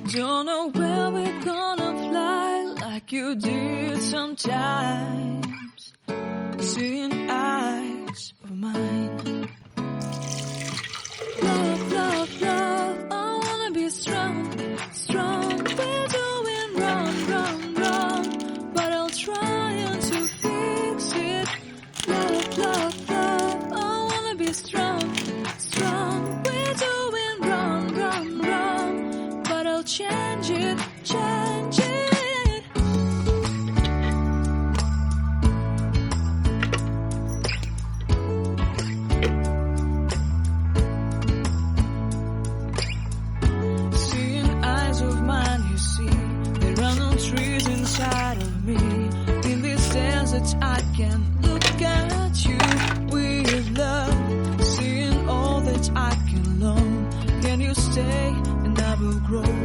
Don't know where we're gonna fly like you did sometimes. Seeing eyes of mine. Love, love, love, I wanna be strong, strong. We're doing wrong, wrong, wrong, but I'll try to fix it. Love, love, love, I wanna be strong, strong. We're doing wrong, wrong, wrong, but I'll change it, change it. Seeing eyes of mine, you see, there are no trees inside of me. In this desert I can look at you with love. Seeing all that I can learn. Can you stay and I will grow?